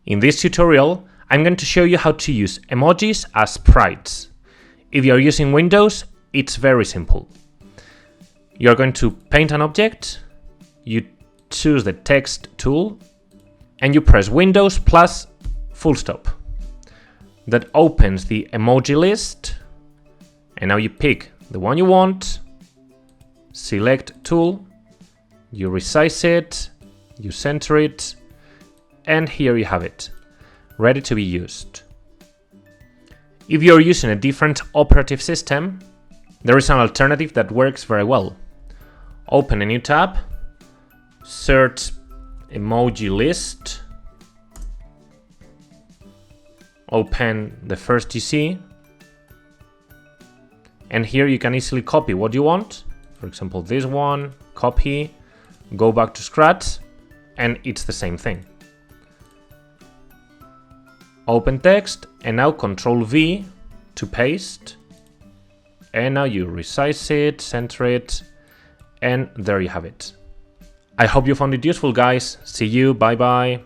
In this tutorial, I'm going to show you how to use emojis as sprites. If you're using Windows, it's very simple. You're going to paint an object, you choose the text tool, and you press Windows plus full stop. That opens the emoji list, and now you pick the one you want, select tool, you resize it, you center it, and here you have it, ready to be used. If you're using a different operative system, there is an alternative that works very well. Open a new tab, search emoji list, open the first you see, and here you can easily copy what you want. For example, this one, copy, go back to scratch, and it's the same thing. Open text, and now Ctrl V to paste, and now you resize it, center it, and there you have it. I hope you found it useful, guys. See you, bye bye.